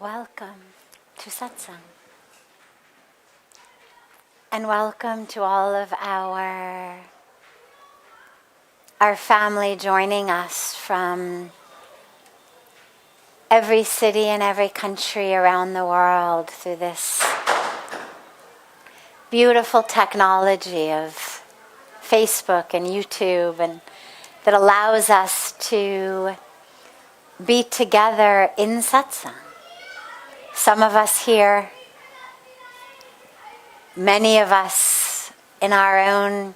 Welcome to Satsang. And welcome to all of our family joining us from every city and every country around the world through this beautiful technology of Facebook and YouTube, and that allows us to be together in Satsang. Some of us here, many of us in our own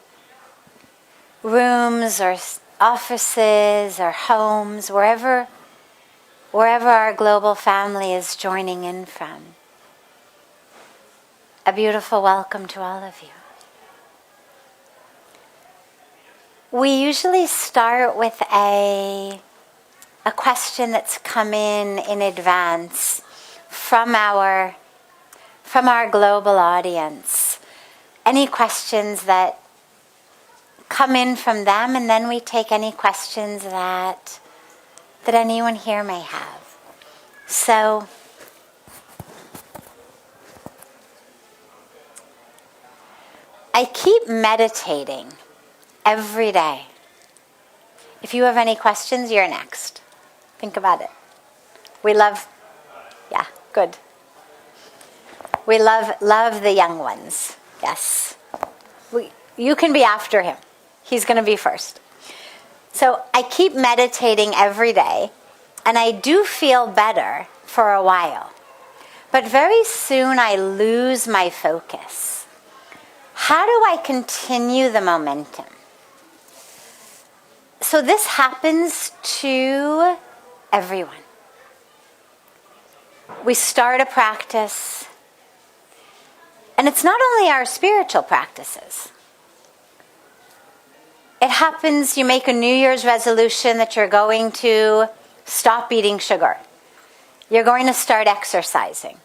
rooms or offices or homes, wherever our global family is joining in from. A beautiful welcome to all of you. We usually start with a question that's come in advance from our global audience. Any questions that come in from them, and then we take any questions that anyone here may have. So I keep meditating every day. If you have any questions, you're next. Think about it. Good. We love the young ones. Yes. You can be after him. He's going to be first. So I keep meditating every day, and I do feel better for a while. But very soon I lose my focus. How do I continue the momentum? So this happens to everyone. We start a practice, and it's not only our spiritual practices. It happens, you make a New Year's resolution that you're going to stop eating sugar. You're going to start exercising.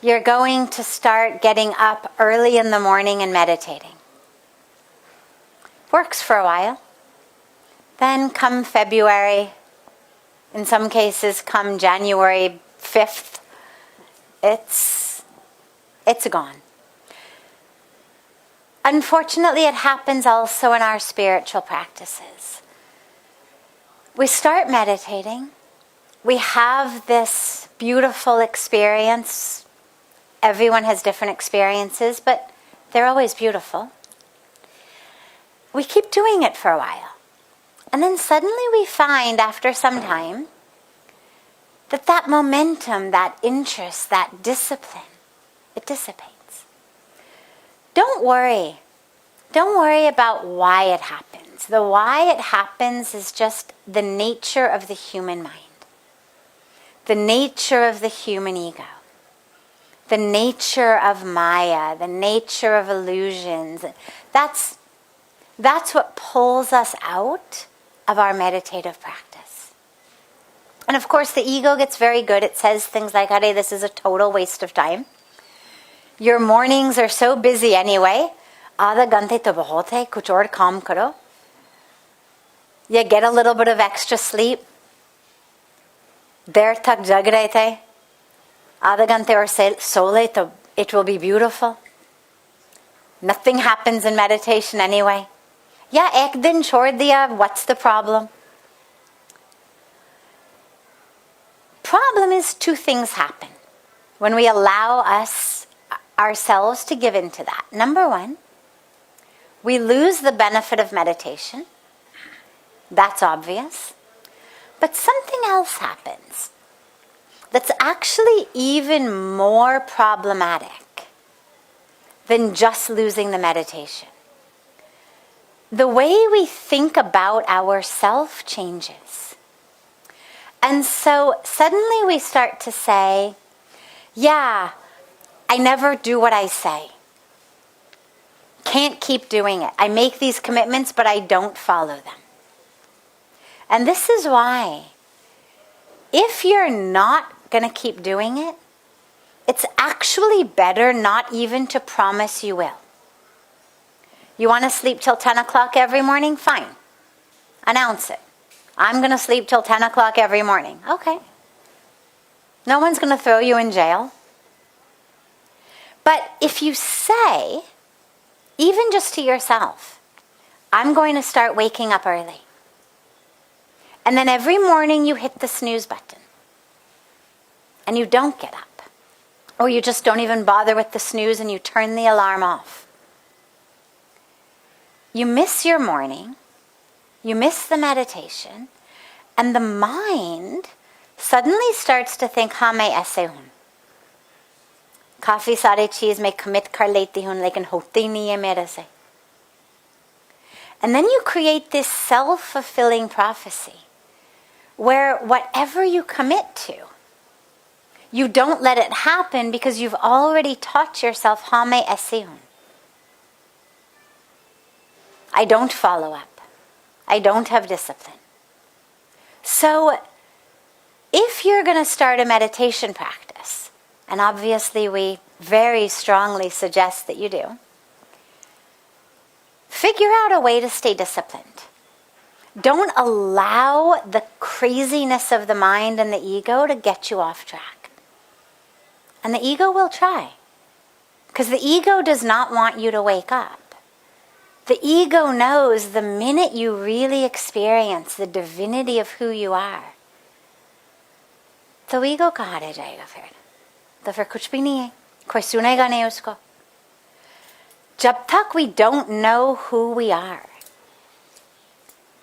You're going to start getting up early in the morning and meditating. Works for a while. Then come February, in some cases come January 5th, it's gone. Unfortunately, it happens also in our spiritual practices. We start meditating. We have this beautiful experience. Everyone has different experiences, but they're always beautiful. We keep doing it for a while. And then suddenly we find, after some time, that momentum, that interest, that discipline, it dissipates. Don't worry. Don't worry about why it happens. The why it happens is just the nature of the human mind, the nature of the human ego, the nature of Maya, the nature of illusions. That's what pulls us out of our meditative practice. And of course, the ego gets very good. It says things like, "Hare, this is a total waste of time. Your mornings are so busy anyway. Aadha ghante to bahut hai, kuch aur kaam karo. You get a little bit of extra sleep. Der tak jag rahe the. Aadha ghante aur so le to it will be beautiful. Nothing happens in meditation anyway. Yeah, ek din chhod diya, what's the problem?" Problem is, two things happen when we allow ourselves to give into that. Number one, we lose the benefit of meditation. That's obvious. But something else happens that's actually even more problematic than just losing the meditation. The way we think about ourselves changes. And so suddenly we start to say, yeah, I never do what I say. Can't keep doing it. I make these commitments, but I don't follow them. And this is why, if you're not going to keep doing it, it's actually better not even to promise you will. You want to sleep till 10 o'clock every morning? Fine. Announce it. I'm going to sleep till 10 o'clock every morning. Okay. No one's going to throw you in jail. But if you say, even just to yourself, I'm going to start waking up early. And then every morning you hit the snooze button. And you don't get up. Or you just don't even bother with the snooze and you turn the alarm off. You miss your morning. You miss the meditation. And the mind suddenly starts to think, हाँ मैं ऐसे हूँ. काफी सारी चीज मैं commit कर लेती हूँ लेकिन होती नहीं है मेरे से. And then you create this self-fulfilling prophecy where whatever you commit to, you don't let it happen because you've already taught yourself, हाँ मैं ऐसे हूँ. I don't follow up. I don't have discipline. So, if you're going to start a meditation practice, and obviously we very strongly suggest that you do, figure out a way to stay disciplined. Don't allow the craziness of the mind and the ego to get you off track. And the ego will try. Because the ego does not want you to wake up. The ego knows the minute you really experience the divinity of who you are, तो ego कहाँ रह जाएगा फिर? तो फिर कुछ भी नहीं है. कोई सुनेगा नहीं उसको. जब तक we don't know who we are,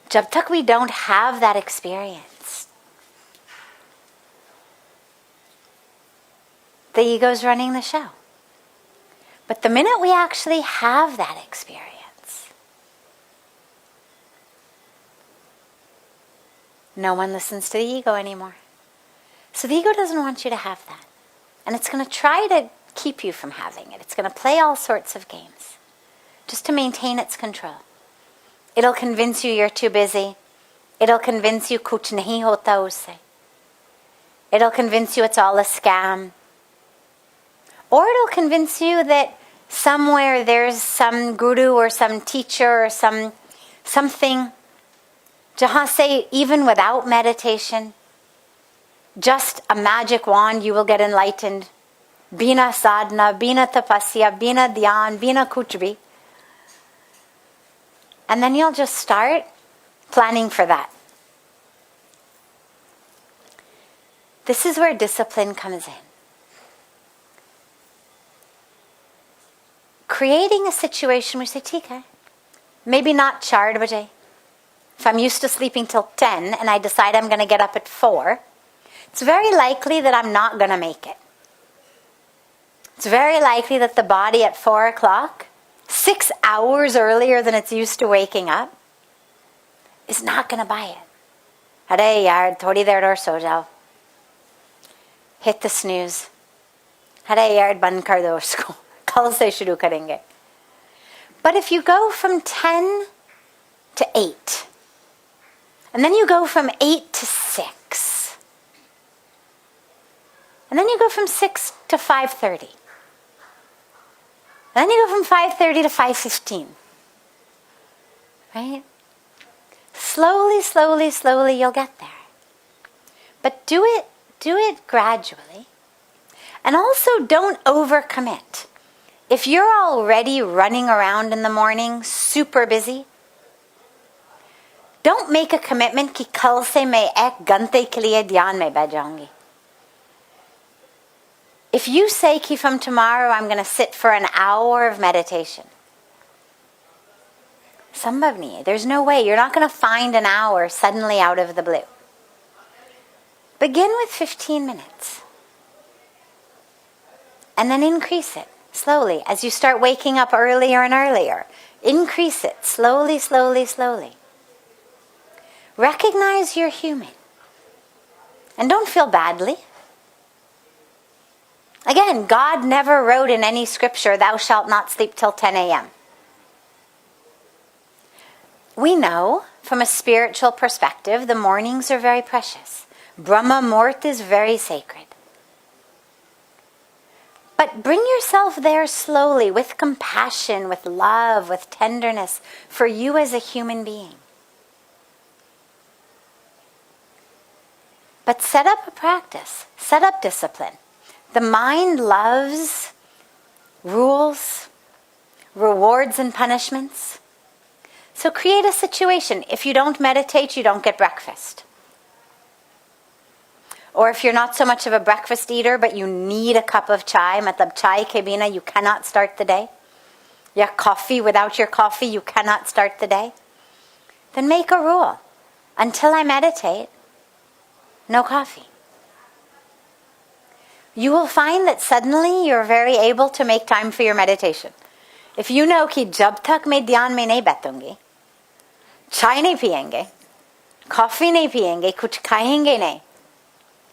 जब तक we don't have that experience, the ego's running the show. But the minute we actually have that experience, no one listens to the ego anymore. So the ego doesn't want you to have that. And it's going to try to keep you from having it. It's going to play all sorts of games just to maintain its control. It'll convince you you're too busy. It'll convince you kuch nahi hota usse. It'll convince you it's all a scam. Or it'll convince you that somewhere there's some guru or some teacher or something jahan say even without meditation, just a magic wand, you will get enlightened. Bina sadhana, bina tapasya, bina dhyan, bina kuch bhi. And then you'll just start planning for that. This is where discipline comes in. Creating a situation where you say, theek hai, maybe not 4 baje. If I'm used to sleeping till 10 and I decide I'm going to get up at 4, it's very likely that I'm not going to make it. It's very likely that the body at 4 o'clock, 6 hours earlier than it's used to waking up, is not going to buy it. Arey yaar, thodi der aur so jao. Hit the snooze. Arey yaar, band kar do usko. Kal se shuru karenge. But if you go from 10 to 8, and then you go from 8 to 6, and then you go from 6 to 5:30, and then you go from 5:30 to 5:15, right? Slowly, slowly, slowly you'll get there. But do it gradually. And also don't overcommit. If you're already running around in the morning, super busy, don't make a commitment कि कल से मैं 1 घंटे के लिए ध्यान में बैठ जाऊंगी. If you say कि from tomorrow I'm going to sit for an hour of meditation, संभव नहीं है. There's no way. You're not going to find an hour suddenly out of the blue. Begin with 15 minutes. And then increase it slowly. As you start waking up earlier and earlier, increase it slowly, slowly, slowly. Recognize you're human. And don't feel badly. Again, God never wrote in any scripture, thou shalt not sleep till 10 a.m. We know, from a spiritual perspective, the mornings are very precious. Brahma Muhurt is very sacred. But bring yourself there slowly, with compassion, with love, with tenderness, for you as a human being. But set up a practice. Set up discipline. The mind loves rules, rewards and punishments. So create a situation. If you don't meditate, you don't get breakfast. Or if you're not so much of a breakfast eater, but you need a cup of chai, matlab chai ke bina, you cannot start the day. Yeah, coffee, without your coffee, you cannot start the day. Then make a rule. Until I meditate, no coffee. You will find that suddenly you're very able to make time for your meditation. If you know कि जब तक मैं ध्यान में नहीं बैठूंगी, चाय नहीं पिएंगे, coffee नहीं पिएंगे, कुछ खाएंगे नहीं,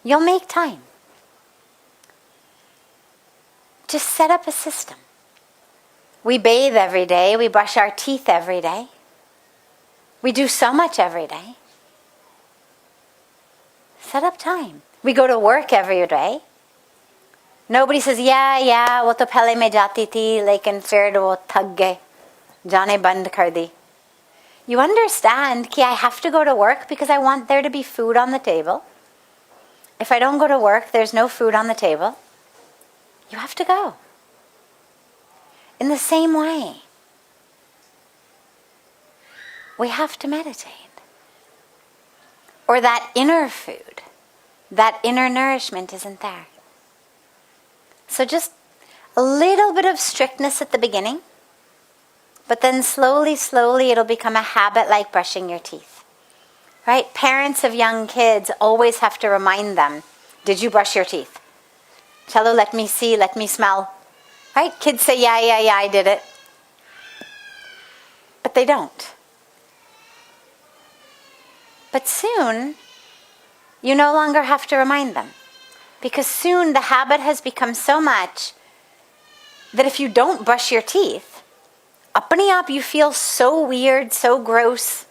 you'll make time. Just set up a system. We bathe every day, we brush our teeth every day. We do so much every day. Set up time. We go to work every day. Nobody says, yeah, वो तो पहले मैं जाती थी, लेकिन फिर वो थक गए, जाने बंद कर दी. You understand कि I have to go to work because I want there to be food on the table. If I don't go to work, there's no food on the table. You have to go. In the same way, we have to meditate. Or that inner food, that inner nourishment isn't there. So just a little bit of strictness at the beginning, but then slowly it'll become a habit like brushing your teeth. Right? Parents of young kids always have to remind them, did you brush your teeth? Chalo, let me see, let me smell. Right? Kids say, yeah, I did it. But they don't. But soon, you no longer have to remind them. Because soon the habit has become so much that if you don't brush your teeth, apne aap you feel so weird, so gross.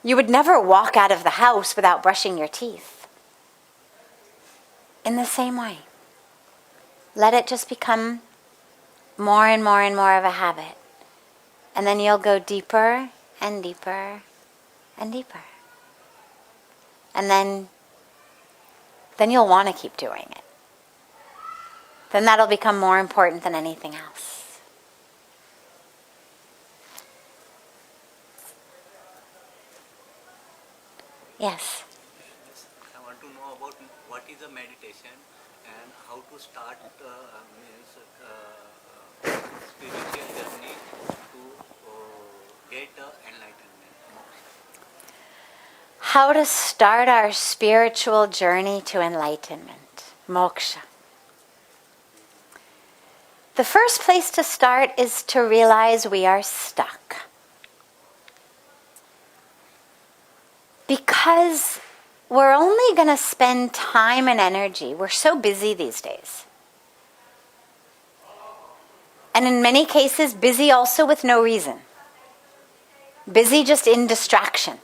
You would never walk out of the house without brushing your teeth. In the same way, let it just become more and more and more of a habit. And then you'll go deeper and deeper and deeper. And then you'll want to keep doing it. Then that'll become more important than anything else. Yes? I want to know about what is a meditation and how to start spiritual journey to get enlightenment. How to start our spiritual journey to enlightenment, moksha. The first place to start is to realize we are stuck. Because we're only going to spend time and energy. We're so busy these days. And in many cases, busy also with no reason. Busy just in distraction.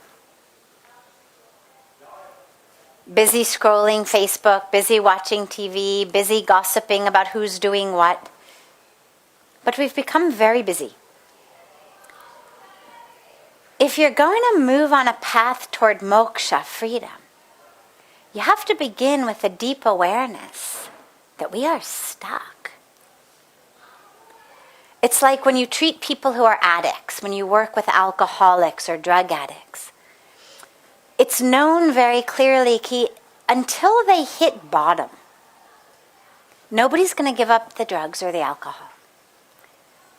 Busy scrolling Facebook, busy watching TV, busy gossiping about who's doing what. But we've become very busy. If you're going to move on a path toward moksha, freedom, you have to begin with a deep awareness that we are stuck. It's like when you treat people who are addicts, when you work with alcoholics or drug addicts. It's known very clearly that until they hit bottom, nobody's going to give up the drugs or the alcohol.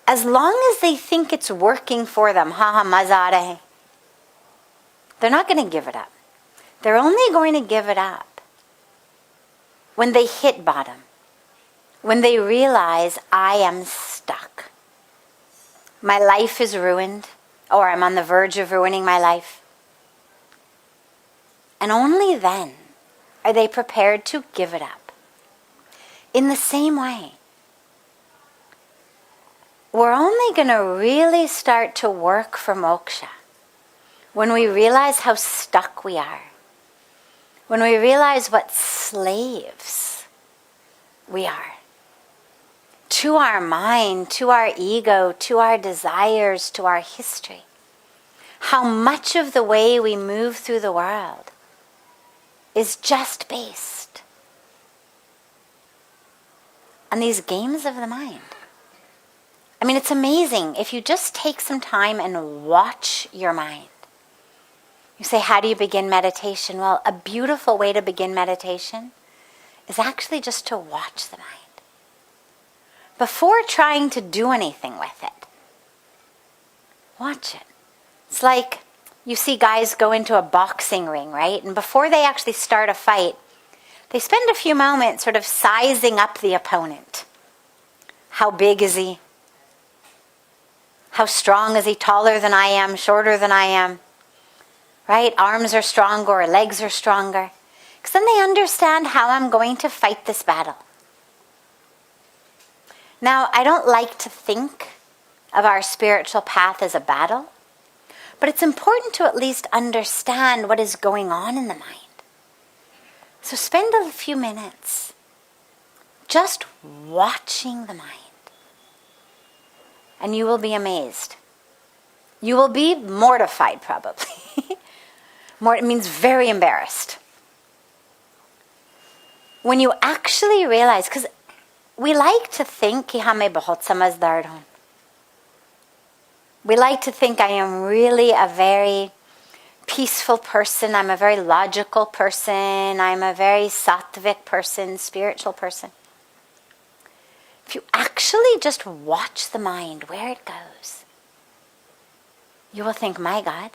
As long as they think it's working for them, maza aa rahe, they're not going to give it up. They're only going to give it up when they hit bottom, when they realize, I am stuck. My life is ruined, or I'm on the verge of ruining my life. And only then are they prepared to give it up. In the same way, we're only going to really start to work for moksha when we realize how stuck we are. When we realize what slaves we are. To our mind, to our ego, to our desires, to our history. How much of the way we move through the world is just based on these games of the mind. I mean, it's amazing if you just take some time and watch your mind. You say, how do you begin meditation? Well, a beautiful way to begin meditation is actually just to watch the mind before trying to do anything with it. Watch it. It's like you see guys go into a boxing ring, right? And before they actually start a fight, they spend a few moments sort of sizing up the opponent. How big is he? How strong is he? Taller than I am, shorter than I am, right? Arms are stronger, or legs are stronger. Because then they understand how I'm going to fight this battle. Now, I don't like to think of our spiritual path as a battle, but it's important to at least understand what is going on in the mind. So spend a few minutes just watching the mind. And you will be amazed. You will be mortified, probably. It means very embarrassed. When you actually realize, because we like to think कि हमें बहुत समझदार हों. We like to think I am really a very peaceful person. I'm a very logical person. I'm a very sattvic person, spiritual person. If you actually just watch the mind, where it goes, you will think, my God,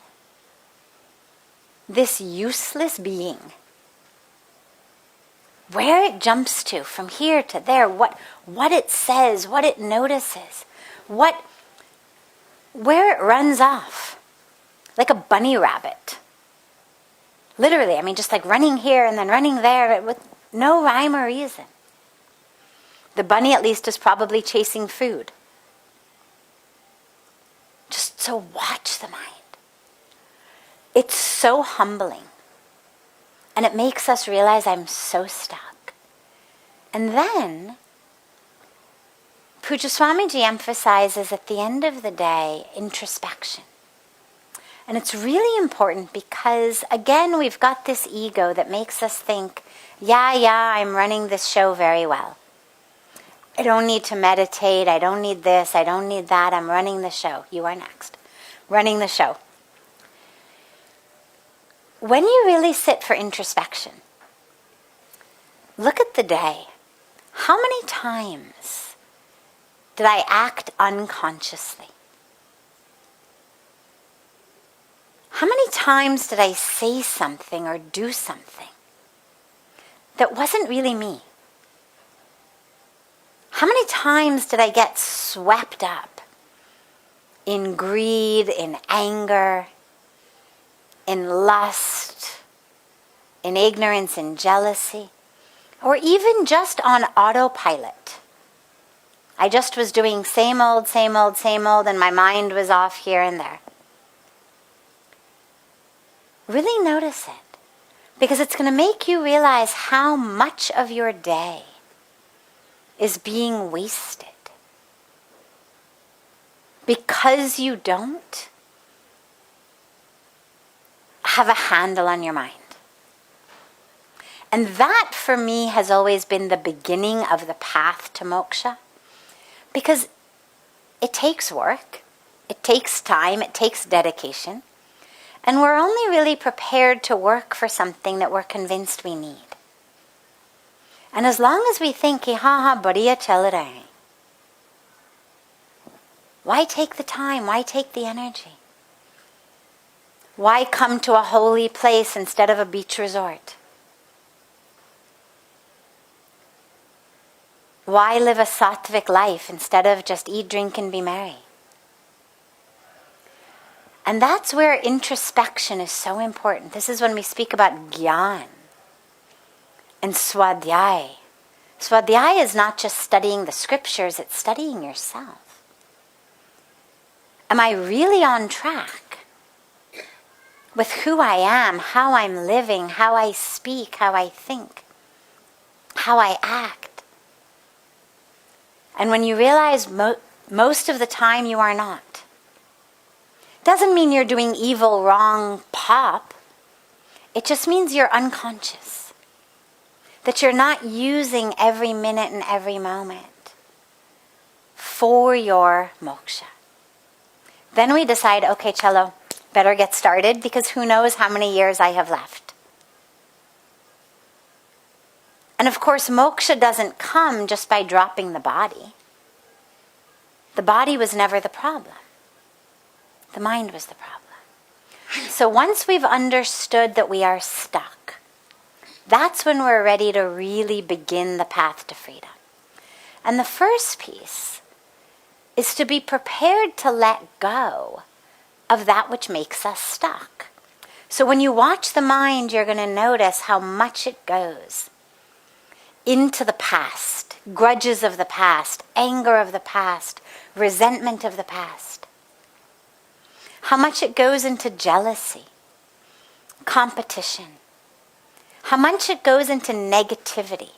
this useless being, where it jumps to, from here to there, what it says, what it notices, where it runs off, like a bunny rabbit. Literally, I mean, just like running here and then running there with no rhyme or reason. The bunny at least is probably chasing food. Just so watch the mind. It's so humbling. And it makes us realize I'm so stuck. And then, Pujya Swamiji emphasizes at the end of the day, introspection. And it's really important because, again, we've got this ego that makes us think, yeah, I'm running this show very well. I don't need to meditate, I don't need this, I don't need that, I'm running the show. You are next. Running the show. When you really sit for introspection, look at the day. How many times did I act unconsciously? How many times did I say something or do something that wasn't really me? How many times did I get swept up in greed, in anger, in lust, in ignorance, in jealousy, or even just on autopilot? I just was doing same old, and my mind was off here and there. Really notice it, because it's going to make you realize how much of your day is being wasted because you don't have a handle on your mind. And that, for me, has always been the beginning of the path to moksha, because it takes work, it takes time, it takes dedication, and we're only really prepared to work for something that we're convinced we need. And as long as we think, badhiya chal rahe hain, why take the time? Why take the energy? Why come to a holy place instead of a beach resort? Why live a sattvic life instead of just eat, drink, and be merry? And that's where introspection is so important. This is when we speak about gyan and swadhyay. Swadhyay is not just studying the scriptures, it's studying yourself. Am I really on track with who I am, how I'm living, how I speak, how I think, how I act? And when you realize most of the time you are not, doesn't mean you're doing evil, wrong, pop. It just means you're unconscious. That you're not using every minute and every moment for your moksha. Then we decide, okay, cello, better get started because who knows how many years I have left. And of course, moksha doesn't come just by dropping the body. The body was never the problem. The mind was the problem. So once we've understood that we are stuck, that's when we're ready to really begin the path to freedom. And the first piece is to be prepared to let go of that which makes us stuck. So when you watch the mind, you're going to notice how much it goes into the past, grudges of the past, anger of the past, resentment of the past. How much it goes into jealousy, competition. How much it goes into negativity.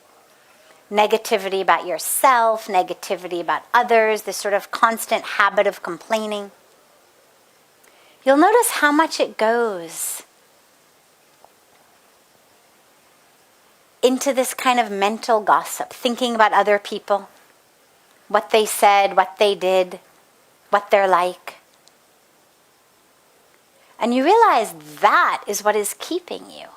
Negativity about yourself, negativity about others, this sort of constant habit of complaining. You'll notice how much it goes into this kind of mental gossip, thinking about other people, what they said, what they did, what they're like. And you realize that is what is keeping you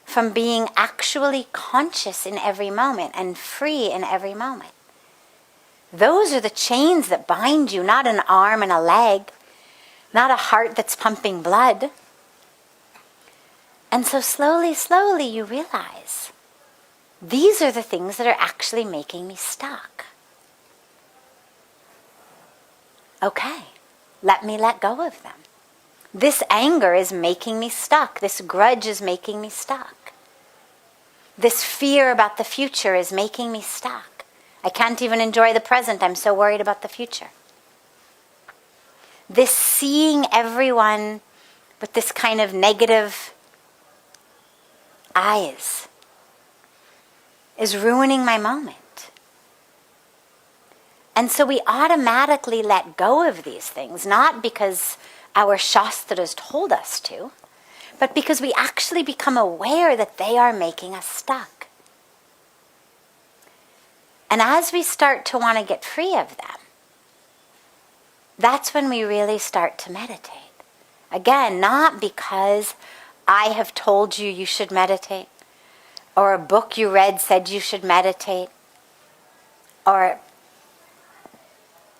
from being actually conscious in every moment and free in every moment. Those are the chains that bind you, not an arm and a leg, not a heart that's pumping blood. And so slowly, slowly you realize these are the things that are actually making me stuck. Okay, let me let go of them. This anger is making me stuck. This grudge is making me stuck. This fear about the future is making me stuck. I can't even enjoy the present. I'm so worried about the future. This seeing everyone with this kind of negative eyes is ruining my moment. And so we automatically let go of these things, not because our Sastras told us to, but because we actually become aware that they are making us stuck. And as we start to want to get free of them, that's when we really start to meditate. Again, not because I have told you you should meditate, or a book you read said you should meditate, or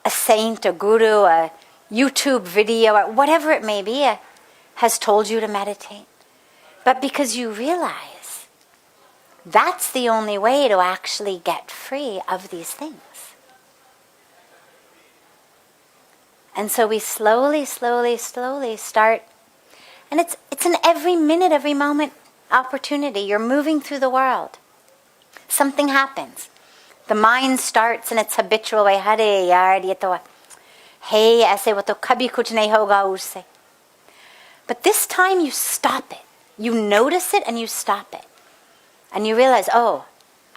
a saint, a guru, a YouTube video, or whatever it may be, has told you to meditate. But because you realize that's the only way to actually get free of these things. And so we slowly, slowly, slowly start, and it's an every minute, every moment opportunity. You're moving through the world. Something happens. The mind starts in its habitual way. Hare yaar, ye to hey, aise wo to kabhi kuch nahi hoga usse. But this time you stop it. You notice it and you stop it. And you realize, oh,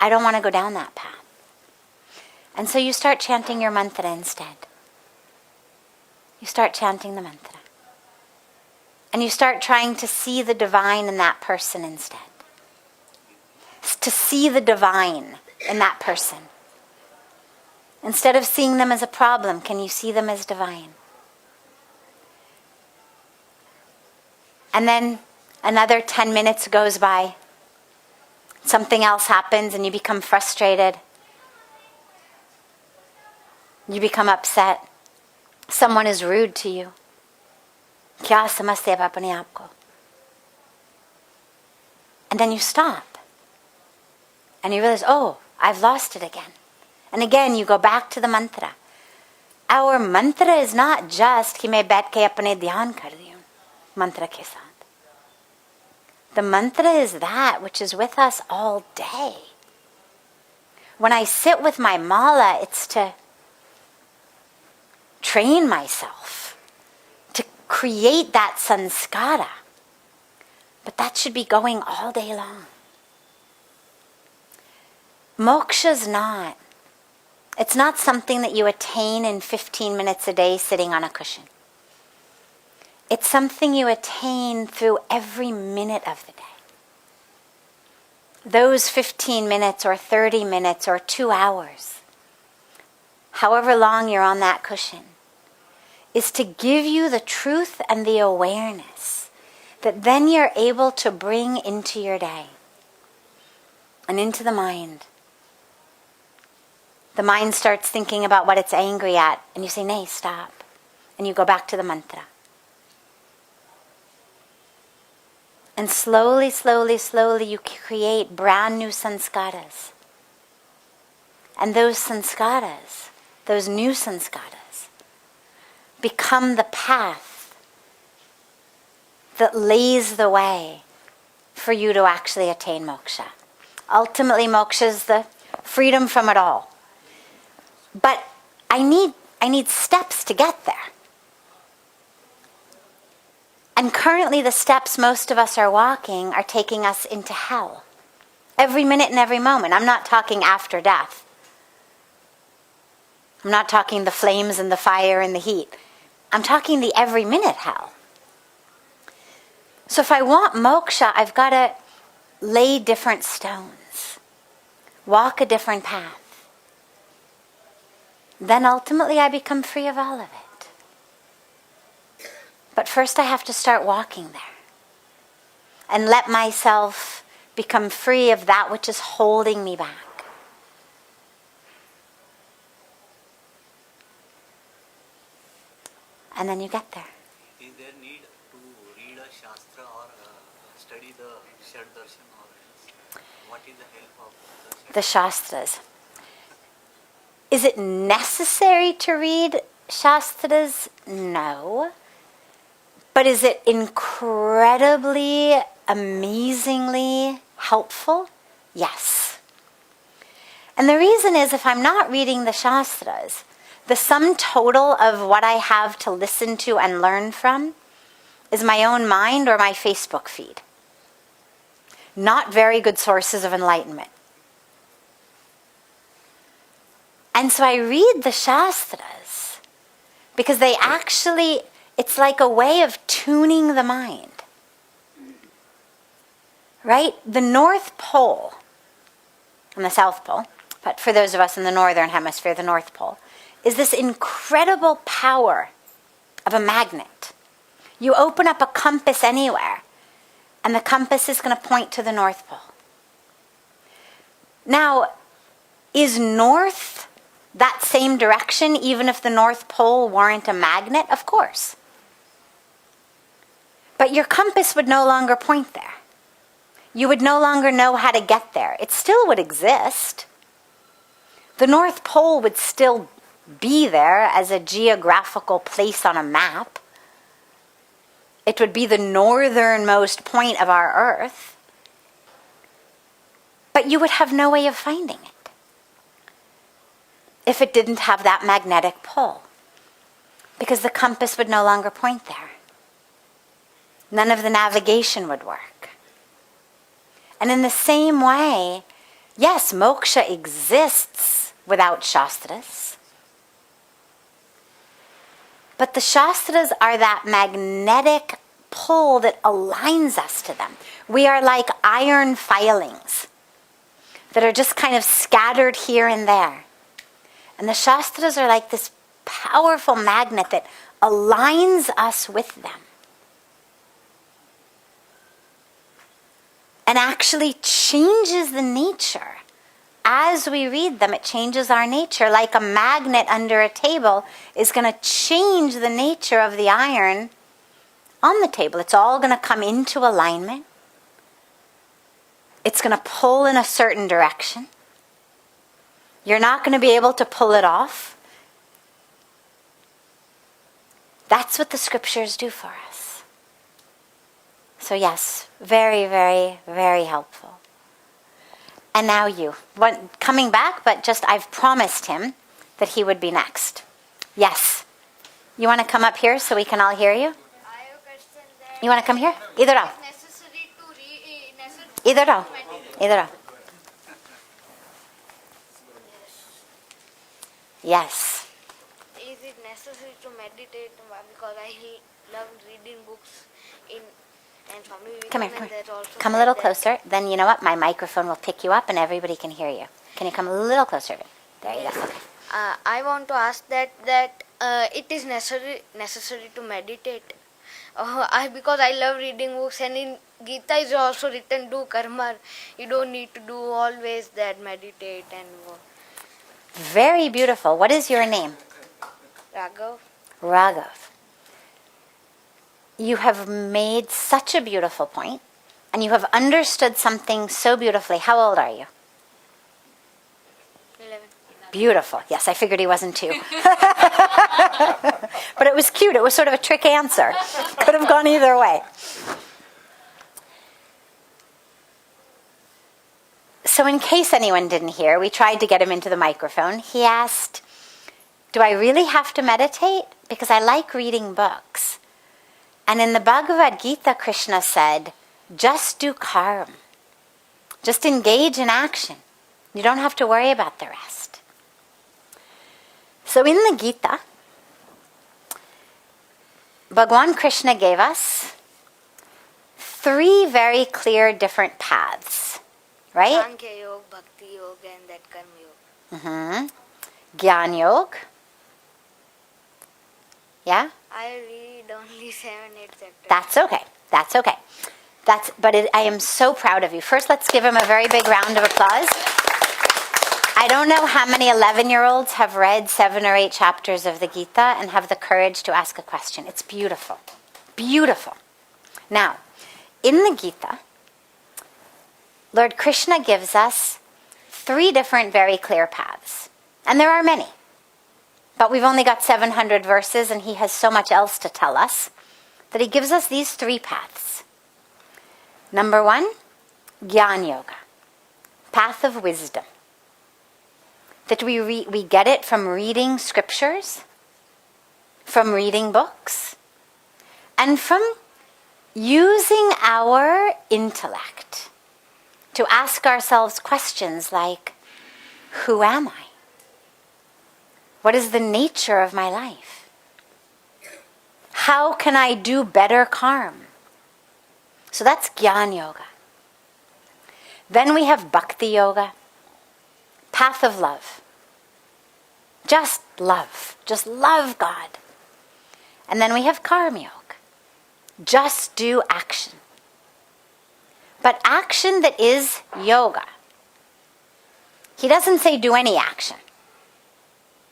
I don't want to go down that path. And so you start chanting your mantra instead. You start chanting the mantra. And you start trying to see the divine in that person instead. To see the divine in that person. Instead of seeing them as a problem, can you see them as divine? And then another 10 minutes goes by. Something else happens and you become frustrated. You become upset. Someone is rude to you. Kya samajhte ab apne aap ko? And then you stop. And you realize, oh, I've lost it again. And again, you go back to the mantra. Our mantra is not just कि मैं बैठ के अपने ध्यान कर रही हूँ mantra के साथ. The mantra is that which is with us all day. When I sit with my mala, it's to train myself, to create that sanskara. But that should be going all day long. Moksha's not. It's not something that you attain in 15 minutes a day sitting on a cushion. It's something you attain through every minute of the day. those 15 minutes or 30 minutes or 2 hours, however long you're on that cushion, is to give you the truth and the awareness that then you're able to bring into your day and into the mind. The mind starts thinking about what it's angry at, and you say, nay, stop. And you go back to the mantra. And slowly, slowly, slowly you create brand new sanskaras. And those sanskaras, those new sanskaras, become the path that lays the way for you to actually attain moksha. Ultimately, moksha is the freedom from it all. But I need steps to get there. And currently the steps most of us are walking are taking us into hell. Every minute and every moment. I'm not talking after death. I'm not talking the flames and the fire and the heat. I'm talking the every minute hell. So if I want moksha, I've got to lay different stones. Walk a different path. Then ultimately I become free of all of it. But first I have to start walking there. And let myself become free of that which is holding me back. And then you get there. Is there need to read a Shastra or study the Shad Darshan or else? What is the help of The Shastras. Is it necessary to read Shastras? No. But is it incredibly, amazingly helpful? Yes. And the reason is, if I'm not reading the Shastras, the sum total of what I have to listen to and learn from is my own mind or my Facebook feed. Not very good sources of enlightenment. And so I read the Shastras because they actually, it's like a way of tuning the mind. Right? The North Pole and the South Pole, but for those of us in the Northern Hemisphere, the North Pole, is this incredible power of a magnet. You open up a compass anywhere, and the compass is going to point to the North Pole. Now, is north that same direction even if the North Pole weren't a magnet? Of course. But your compass would no longer point there. You would no longer know how to get there. It still would exist. The North Pole would still be there as a geographical place on a map. It would be the northernmost point of our Earth. But you would have no way of finding it if it didn't have that magnetic pull, because the compass would no longer point there. None of the navigation would work. And in the same way, yes, moksha exists without Shastras. But the Shastras are that magnetic pull that aligns us to them. We are like iron filings that are just kind of scattered here and there. And the Shastras are like this powerful magnet that aligns us with them. And actually changes the nature. As we read them, it changes our nature. Like a magnet under a table is going to change the nature of the iron on the table. It's all going to come into alignment. It's going to pull in a certain direction. You're not going to be able to pull it off. That's what the scriptures do for us. So yes, very, very, very helpful. And now you. Coming back, but just I've promised him that he would be next. Yes. You want to come up here so we can all hear you? You want to come here? Either or. Either or. Either or. Yes. Is it necessary to meditate? Because I love reading books in And Swami Come here, Vivekananda come here. also Come a said little that- closer. Then you know what? My microphone will pick you up and everybody can hear you. Can you come a little closer? There you go. Okay. I want to ask that it is necessary to meditate. Because I love reading books, and in Gita is also written, do karma. You don't need to do always that, meditate and work. Very beautiful. What is your name? Raghav, Raghav. You have made such a beautiful point, and you have understood something so beautifully. How old are you? 11. Beautiful. Yes, I figured he wasn't two. But it was cute. It was sort of a trick answer. Could have gone either way. So in case anyone didn't hear, we tried to get him into the microphone. He asked, do I really have to meditate? Because I like reading books. And in the Bhagavad Gita, Krishna said, just do karma. Just engage in action. You don't have to worry about the rest. So in the Gita, Bhagwan Krishna gave us 3 very clear different paths, right? Sankhya Yoga, Bhakti Yoga, and that Karm Yoga. Gyan Yoga. Yeah? I read only 7-8 chapters. That's okay. That's okay. I am so proud of you. First, let's give him a very big round of applause. I don't know how many 11-year-olds have read 7 or 8 chapters of the Gita and have the courage to ask a question. It's beautiful. Beautiful. Now, in the Gita, Lord Krishna gives us 3 different very clear paths. And there are many. But we've only got 700 verses, and he has so much else to tell us that he gives us these 3 paths. Number 1, Gyan Yoga, path of wisdom. That we get it from reading scriptures, from reading books, and from using our intellect to ask ourselves questions like, who am I? What is the nature of my life? How can I do better karma? So that's Gyan Yoga. Then we have Bhakti Yoga, path of love. Just love. Just love God. And then we have Karm Yoga. Just do action. But action that is yoga. He doesn't say do any action.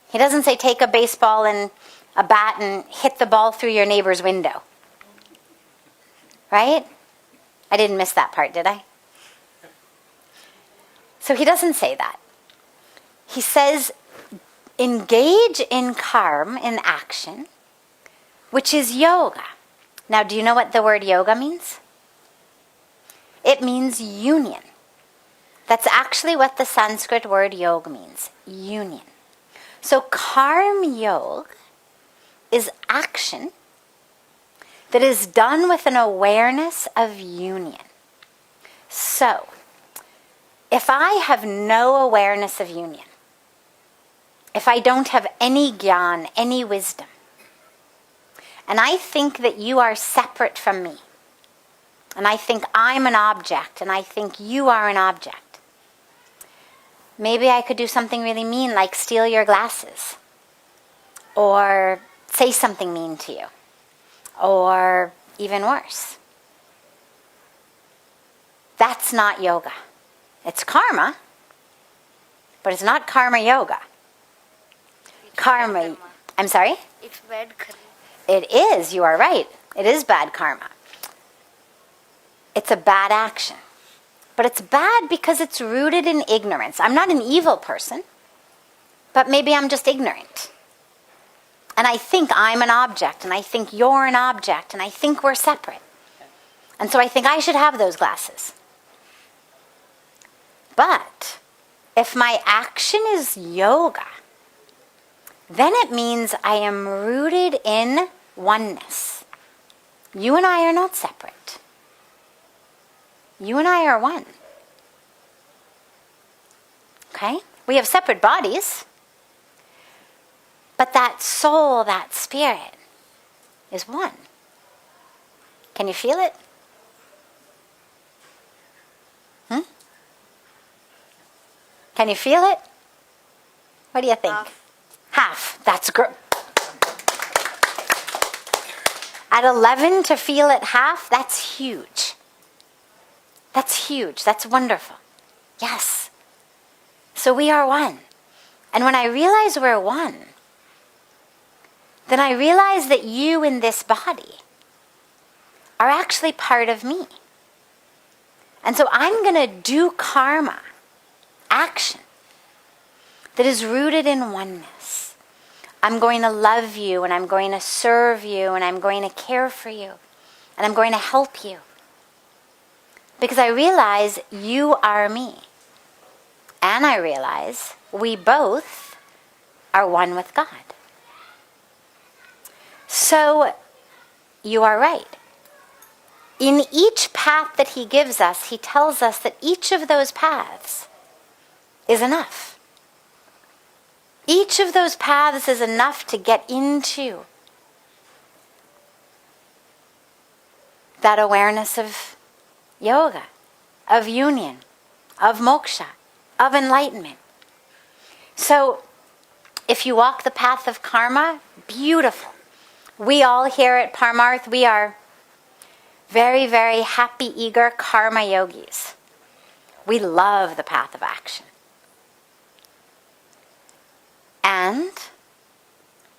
He doesn't say take a baseball and a bat and hit the ball through your neighbor's window. Right? I didn't miss that part, did I? So he doesn't say that. He says engage in karma, in action, which is yoga. Now, do you know what the word yoga means? It means union. That's actually what the Sanskrit word yoga means, union. So Karm Yoga is action that is done with an awareness of union. So, if I have no awareness of union, if I don't have any gyan, any wisdom, and I think that you are separate from me, and I think I'm an object, and I think you are an object, maybe I could do something really mean like steal your glasses, or say something mean to you, or even worse. That's not yoga. It's karma, but it's not karma yoga. It's Karma, bad karma. I'm sorry? It's bad karma. It is, you are right. It is bad karma. It's a bad action. But it's bad because it's rooted in ignorance. I'm not an evil person, but maybe I'm just ignorant. And I think I'm an object, and I think you're an object, and I think we're separate. And so I think I should have those glasses. But if my action is yoga, then it means I am rooted in oneness. You and I are not separate. You and I are one. Okay? We have separate bodies, but that soul, that spirit, is one. Can you feel it? Can you feel it? What do you think? Half. That's great. At 11 to feel it half, that's huge. That's huge. That's wonderful. Yes. So we are one. And when I realize we're one, then I realize that you in this body are actually part of me. And so I'm going to do karma, action, that is rooted in oneness. I'm going to love you, and I'm going to serve you, and I'm going to care for you, and I'm going to help you. Because I realize you are me. And I realize we both are one with God. So, you are right. In each path that he gives us, he tells us that each of those paths is enough. Each of those paths is enough to get into that awareness of yoga, of union, of moksha, of enlightenment. So, if you walk the path of karma, beautiful. We all here at Parmarth, we are very, very happy, eager karma yogis. We love the path of action. And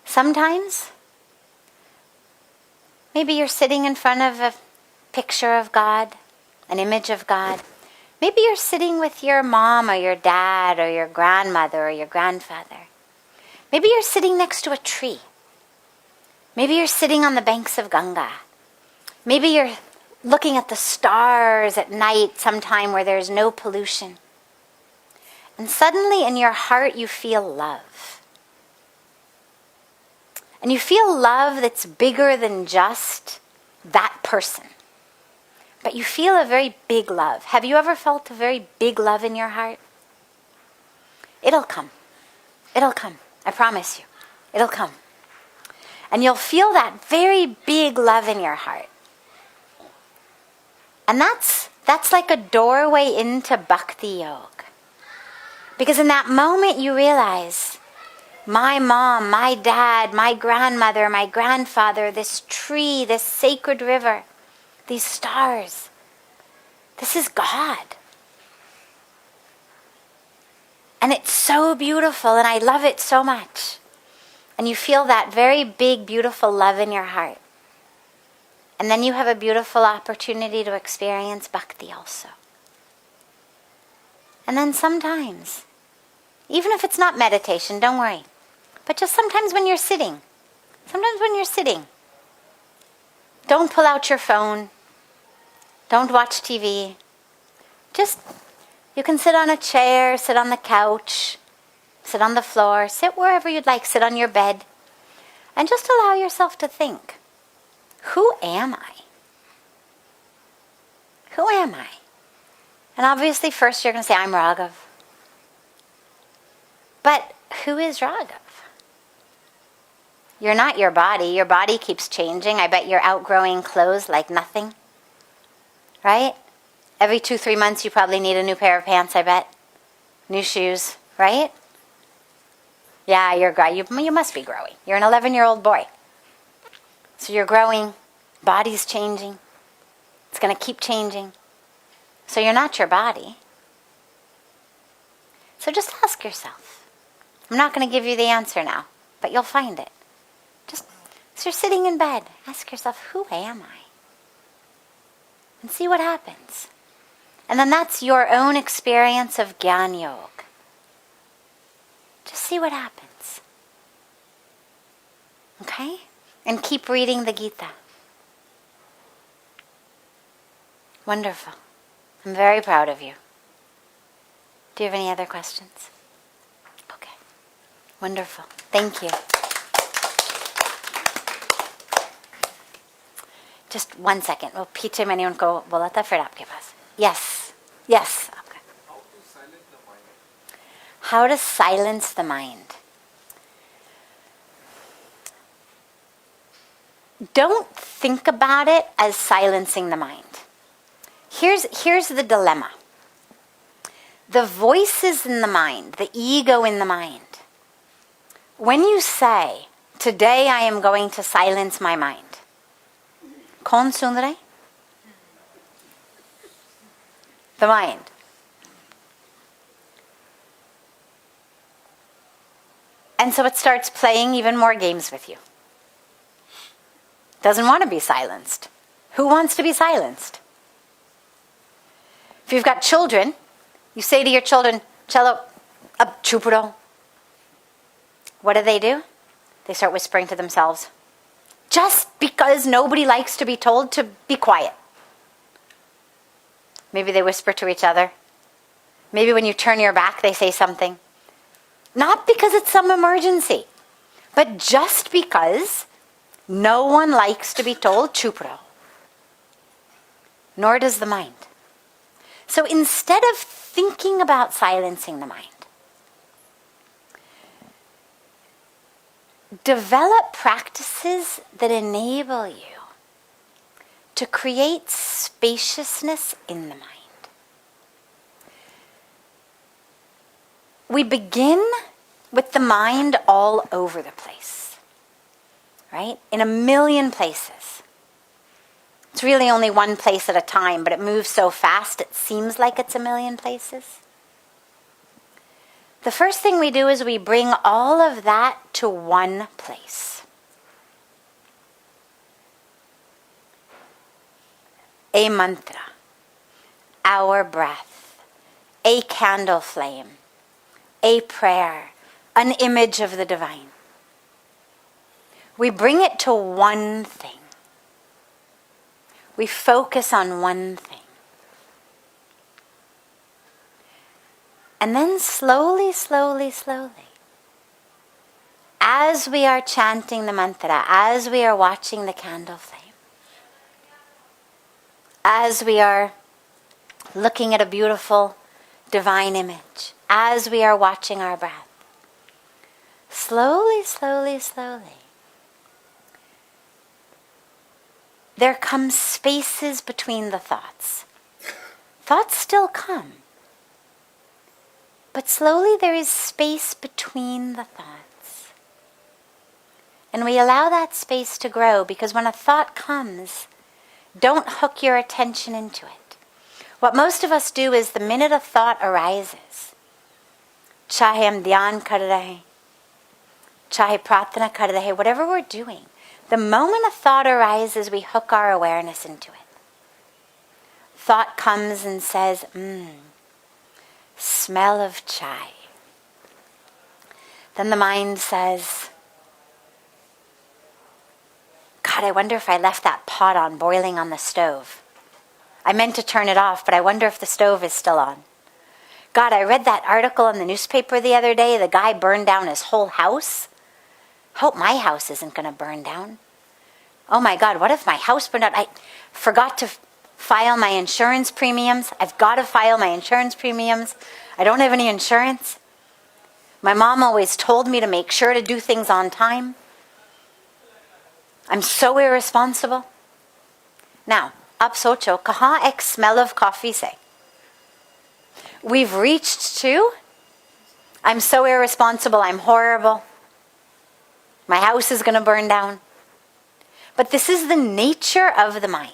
sometimes, maybe you're sitting in front of a picture of God, an image of God. Maybe you're sitting with your mom or your dad or your grandmother or your grandfather. Maybe you're sitting next to a tree. Maybe you're sitting on the banks of Ganga. Maybe you're looking at the stars at night sometime where there's no pollution. And suddenly in your heart you feel love. And you feel love that's bigger than just that person. But you feel a very big love. Have you ever felt a very big love in your heart? It'll come. It'll come. I promise you. It'll come. And you'll feel that very big love in your heart. And that's like a doorway into Bhakti Yoga. Because in that moment you realize, my mom, my dad, my grandmother, my grandfather, this tree, this sacred river, these stars, this is God. And it's so beautiful, and I love it so much. And you feel that very big, beautiful love in your heart. And then you have a beautiful opportunity to experience bhakti also. And then sometimes, even if it's not meditation, don't worry. But just sometimes when you're sitting, don't pull out your phone. Don't watch TV. Just, you can sit on a chair, sit on the couch, sit on the floor, sit wherever you'd like, sit on your bed. And just allow yourself to think, who am I? Who am I? And obviously first you're going to say, I'm Raghav. But who is Raghav? You're not your body. Your body keeps changing. I bet you're outgrowing clothes like nothing. Right? Every 2-3 months you probably need a new pair of pants, I bet. New shoes, right? Yeah, you must be growing. You're an 11-year-old boy. So you're growing, body's changing. It's going to keep changing. So you're not your body. So just ask yourself. I'm not going to give you the answer now, but you'll find it. Just as you're sitting in bed, ask yourself, who am I? And see what happens. And then that's your own experience of Jnana Yoga. Just see what happens. Okay? And keep reading the Gita. Wonderful. I'm very proud of you. Do you have any other questions? Okay. Wonderful. Thank you. Just 1 second. वो पीछे मैंने उनको बोला था फिर आपके पास. Yes. Yes. Okay. How to silence the mind? How to silence the mind. Don't think about it as silencing the mind. Here's the dilemma. the voices in the mind, the ego in the mind, when you say, today I am going to silence my mind, kaun sun raha hai? The mind. And so it starts playing even more games with you. Doesn't want to be silenced. Who wants to be silenced? If you've got children, you say to your children, Chalo, ab chupuro. What do? They start whispering to themselves. Just because nobody likes to be told to be quiet. Maybe they whisper to each other. Maybe when you turn your back, they say something. Not because it's some emergency, but just because no one likes to be told chupro. Nor does the mind. So instead of thinking about silencing the mind, develop practices that enable you to create spaciousness in the mind. We begin with the mind all over the place, right? In a million places. It's really only one place at a time, but it moves so fast it seems like it's a million places. The first thing we do is we bring all of that to one place. A mantra, our breath, a candle flame, a prayer, an image of the divine. We bring it to one thing. We focus on one thing. And then slowly, slowly, slowly, as we are chanting the mantra, as we are watching the candle flame, as we are looking at a beautiful divine image, as we are watching our breath, slowly, slowly, slowly, there come spaces between the thoughts. Thoughts still come. But slowly there is space between the thoughts. And we allow that space to grow, because when a thought comes, don't hook your attention into it. What most of us do is the minute a thought arises, chahe hum dhyan kar rahe, chahe pratna kar rahe, whatever we're doing, the moment a thought arises, we hook our awareness into it. Thought comes and says, smell of chai. Then the mind says, God, I wonder if I left that pot on boiling on the stove. I meant to turn it off, but I wonder if the stove is still on. God, I read that article in the newspaper the other day. The guy burned down his whole house. Hope my house isn't going to burn down. Oh my God, what if my house burned down? I forgot to file my insurance premiums. I've got to file my insurance premiums. I don't have any insurance. My mom always told me to make sure to do things on time. I'm so irresponsible. Now, ab socho, kahan ek smell of coffee se? We've reached to, I'm so irresponsible, I'm horrible. My house is going to burn down. But this is the nature of the mind.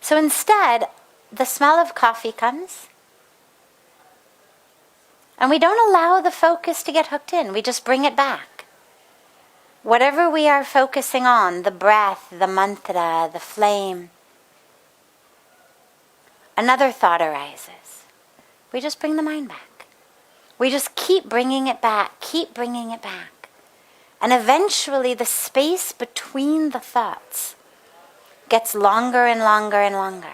So instead, the smell of coffee comes, and we don't allow the focus to get hooked in. We just bring it back. Whatever we are focusing on, the breath, the mantra, the flame, another thought arises. We just bring the mind back. We just keep bringing it back, keep bringing it back. And eventually the space between the thoughts gets longer and longer and longer.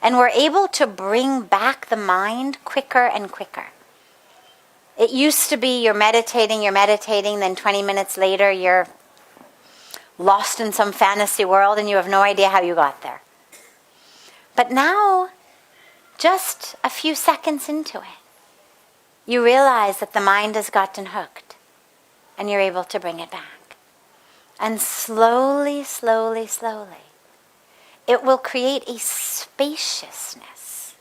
And we're able to bring back the mind quicker and quicker. It used to be you're meditating, then 20 minutes later you're lost in some fantasy world and you have no idea how you got there. But now, just a few seconds into it, you realize that the mind has gotten hooked and you're able to bring it back. And slowly, slowly, slowly, it will create a spaciousness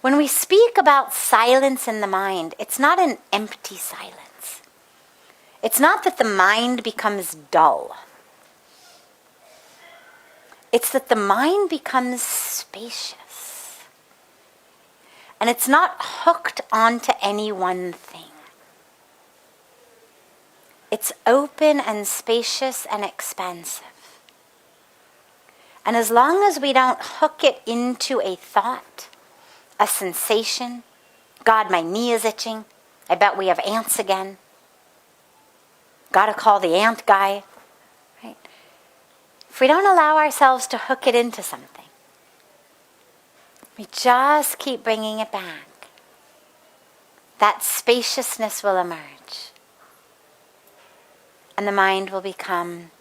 When we speak about silence in the mind, it's not an empty silence. It's not that the mind becomes dull. It's that the mind becomes spacious. And it's not hooked onto any one thing. It's open and spacious and expansive. And as long as we don't hook it into a thought, a sensation, God, my knee is itching, I bet we have ants again, gotta call the ant guy, right? If we don't allow ourselves to hook it into something, we just keep bringing it back, that spaciousness will emerge. And the mind will become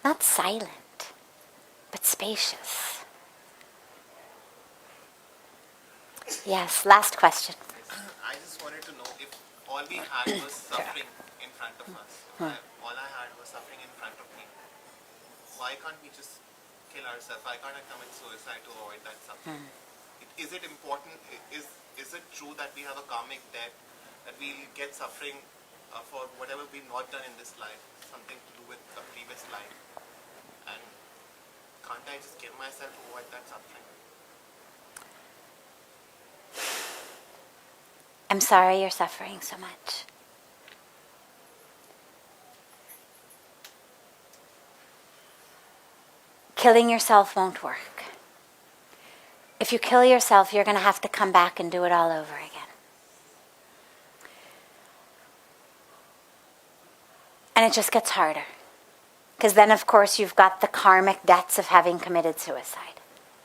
not silent, but spacious. Yes, last question. I just wanted to know if all we had was suffering in front of us. All I had was suffering in front of me. Why can't we just kill ourselves? Why can't I commit suicide to avoid that suffering? Is it important? Is it true that we have a karmic debt, that we'll get suffering for whatever we've not done in this life, something to do with a previous life? And can't I just kill myself to avoid that suffering? I'm sorry you're suffering so much. Killing yourself won't work. If you kill yourself, you're going to have to come back and do it all over again. And it just gets harder. Because then, of course, you've got the karmic debts of having committed suicide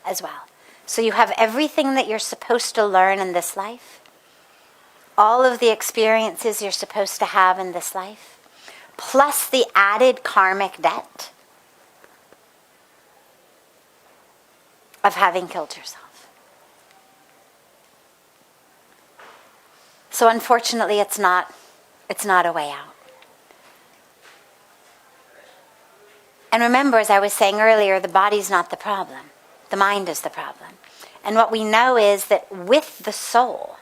as well. So you have everything that you're supposed to learn in this life, all of the experiences you're supposed to have in this life, plus the added karmic debt of having killed yourself. So unfortunately, it's not a way out. And remember, as I was saying earlier, the body's not the problem. The mind is the problem. And what we know is that with the soul,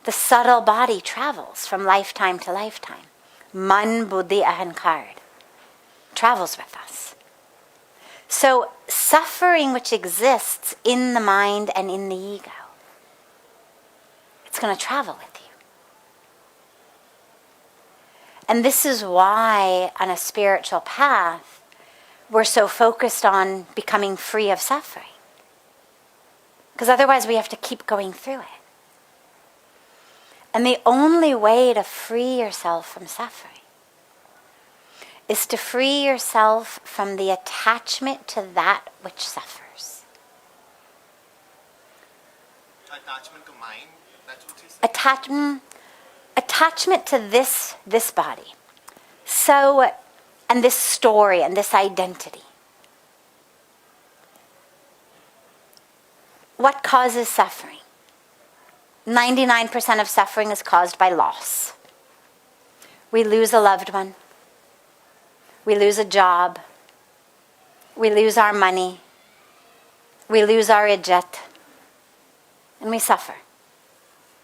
the subtle body travels from lifetime to lifetime. Man, buddhi, ahankar travels with us. So suffering which exists in the mind and in the ego, it's going to travel with you. And this is why on a spiritual path, we're so focused on becoming free of suffering. Because otherwise we have to keep going through it. And the only way to free yourself from suffering is to free yourself from the attachment to that which suffers. Attachment to mind, that's what you said? Attachment to this body. So, and this story and this identity. What causes suffering? 99% of suffering is caused by loss. We lose a loved one. We lose a job. We lose our money. We lose our ijat. And we suffer.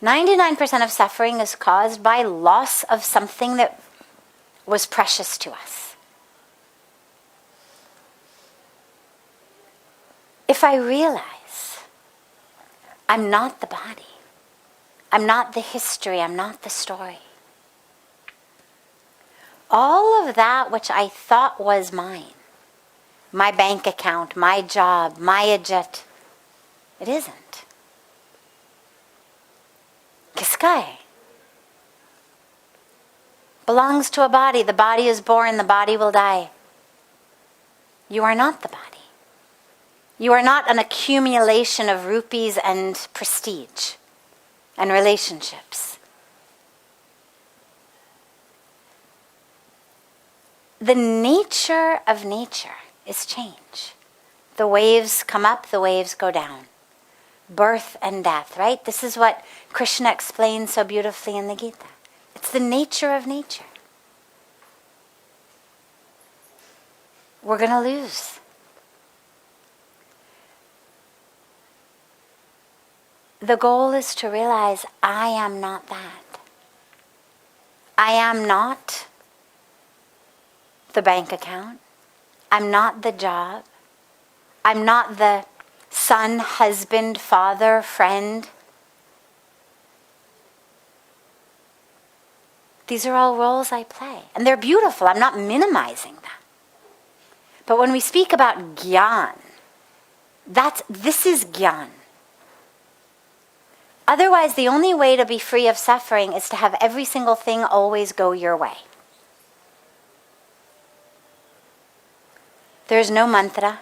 99% of suffering is caused by loss of something that was precious to us. If I realize I'm not the body, I'm not the history, I'm not the story, all of that which I thought was mine, my bank account, my job, my ijat, it isn't. Kiska hai? Belongs to a body. The body is born, the body will die. You are not the body. You are not an accumulation of rupees and prestige and relationships. The nature of nature is change. The waves come up, the waves go down. Birth and death, right? This is what Krishna explains so beautifully in the Gita. It's the nature of nature. We're going to lose. the goal is to realize I am not that. I am not the bank account. I'm not the job. I'm not the son, husband, father, friend. These are all roles I play. And they're beautiful. I'm not minimizing them. But when we speak about gyan, this is gyan. Otherwise, the only way to be free of suffering is to have every single thing always go your way. There's no mantra,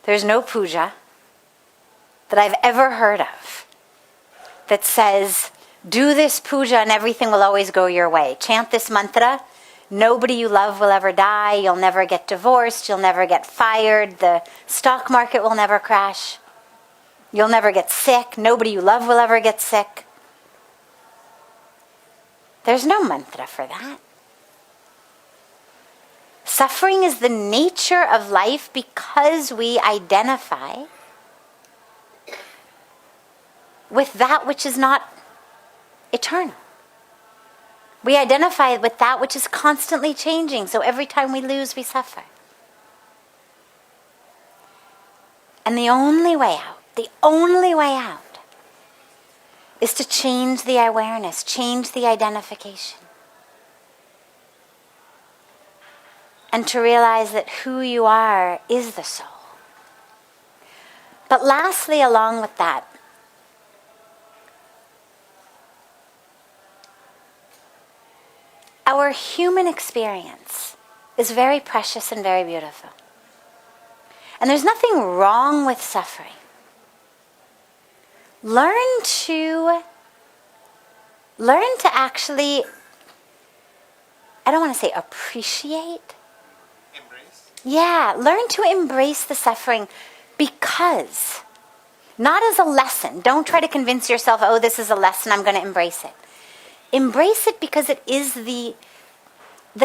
there's no puja that I've ever heard of that says, do this puja and everything will always go your way. Chant this mantra, nobody you love will ever die, you'll never get divorced, you'll never get fired, the stock market will never crash, you'll never get sick, nobody you love will ever get sick. There's no mantra for that. Suffering is the nature of life because we identify with that which is not eternal. We identify with that which is constantly changing, so every time we lose, we suffer. And the only way out is to change the awareness, change the identification. And to realize that who you are is the soul. But lastly, along with that, our human experience is very precious and very beautiful. And there's nothing wrong with suffering. Learn to actually, I don't want to say appreciate. Embrace. Yeah, learn to embrace the suffering because, not as a lesson. Don't try to convince yourself, oh, this is a lesson, I'm going to embrace it. Embrace it because it is the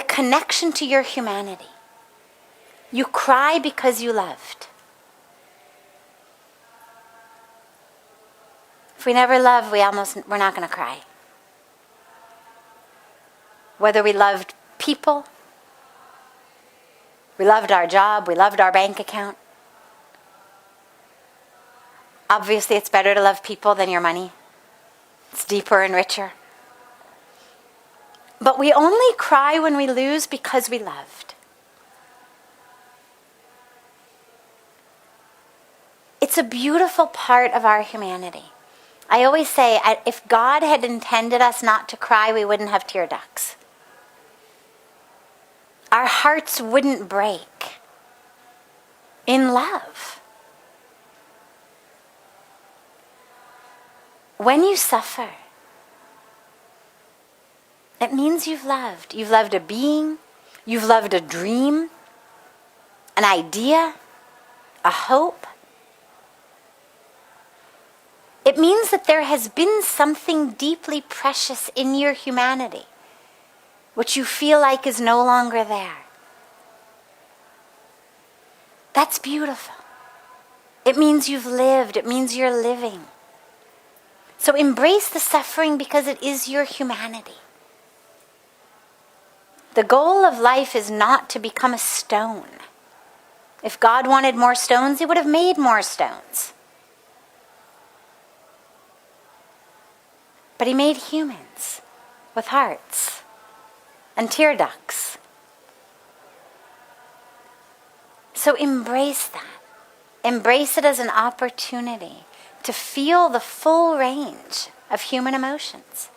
connection to your humanity. You cry because you loved. If we never love, we're not going to cry. Whether we loved people, we loved our job, we loved our bank account. Obviously, it's better to love people than your money. It's deeper and richer. But we only cry when we lose because we loved. It's a beautiful part of our humanity. I always say, if God had intended us not to cry, we wouldn't have tear ducts. Our hearts wouldn't break in love. When you suffer, it means you've loved. You've loved a being, you've loved a dream, an idea, a hope. It means that there has been something deeply precious in your humanity, which you feel like is no longer there. That's beautiful. It means you've lived. It means you're living. So embrace the suffering because it is your humanity. The goal of life is not to become a stone. If God wanted more stones, He would have made more stones. But He made humans with hearts and tear ducts. So embrace that. Embrace it as an opportunity to feel the full range of human emotions.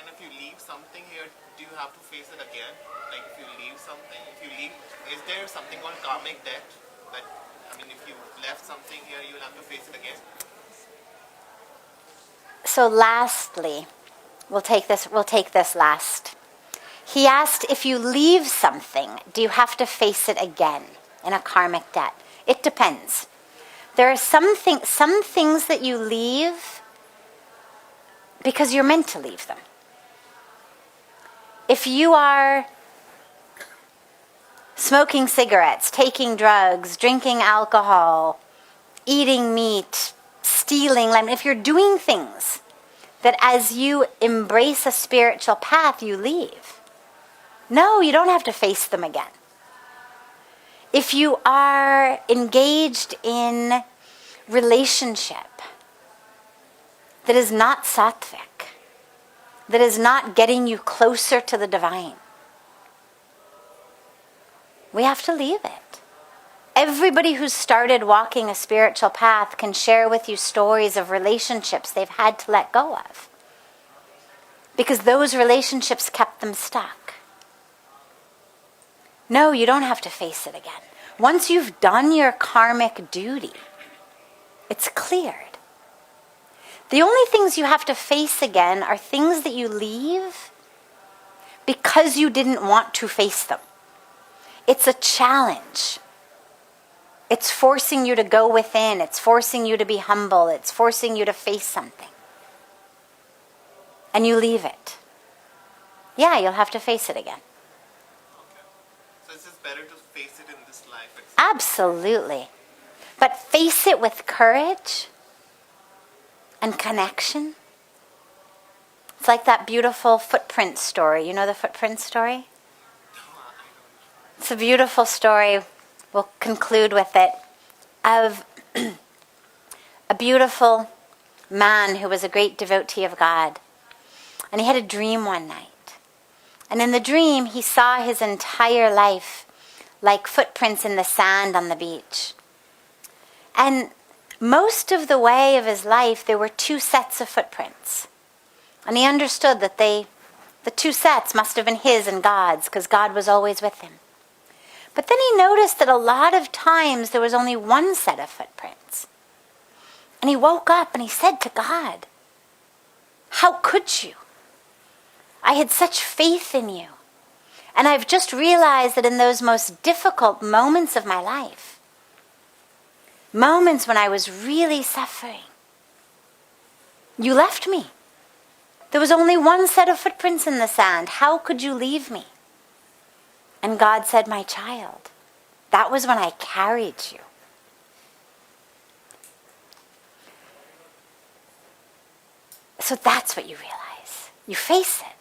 And if you leave something here, do you have to face it again? Like if you leave something, is there something called karmic debt? If you left something here, you'll have to face it again? So lastly, we'll take this last. He asked, if you leave something, do you have to face it again in a karmic debt? It depends. There are some things that you leave because you're meant to leave them. If you are smoking cigarettes, taking drugs, drinking alcohol, eating meat, stealing, if you're doing things that as you embrace a spiritual path, you leave. No, you don't have to face them again. If you are engaged in relationship that is not sattvic, that is not getting you closer to the divine, we have to leave it. Everybody who's started walking a spiritual path can share with you stories of relationships they've had to let go of, because those relationships kept them stuck. No, you don't have to face it again. Once you've done your karmic duty, it's cleared. The only things you have to face again are things that you leave because you didn't want to face them. It's a challenge. It's forcing you to go within. It's forcing you to be humble. It's forcing you to face something. And you leave it. Yeah, you'll have to face it again. So it's just better to face it in this life itself. Absolutely. But face it with courage and connection. It's like that beautiful footprint story. You know the footprint story? It's a beautiful story. We'll conclude with it. Of a beautiful man who was a great devotee of God. And he had a dream one night. And in the dream, he saw his entire life like footprints in the sand on the beach. And most of the way of his life, there were two sets of footprints. And he understood that the two sets must have been his and God's, because God was always with him. But then he noticed that a lot of times there was only one set of footprints. And he woke up and he said to God, "How could you? I had such faith in you. And I've just realized that in those most difficult moments of my life, moments when I was really suffering, you left me. There was only one set of footprints in the sand. How could you leave me?" And God said, "My child, that was when I carried you." So that's what you realize. You face it.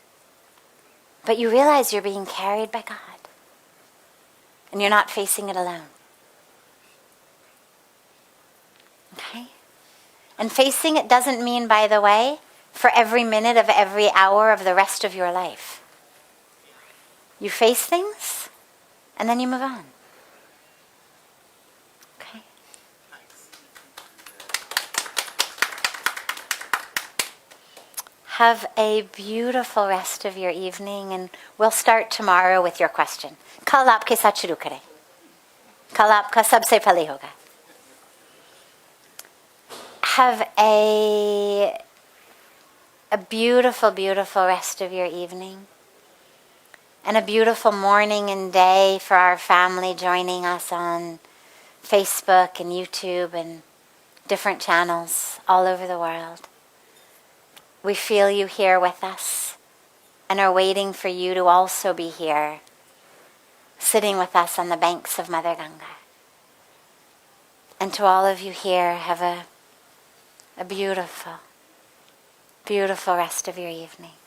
But you realize you're being carried by God. And you're not facing it alone. Okay? And facing it doesn't mean, by the way, for every minute of every hour of the rest of your life. You face things, and then you move on. Okay? Have a beautiful rest of your evening, and we'll start tomorrow with your question. Kal aapke saath shuru kare. Kal aapka sabse pehle hoga. Have a beautiful, beautiful rest of your evening. And a beautiful morning and day for our family joining us on Facebook and YouTube and different channels all over the world. We feel you here with us and are waiting for you to also be here, sitting with us on the banks of Mother Ganga. And to all of you here, have a beautiful, beautiful rest of your evening.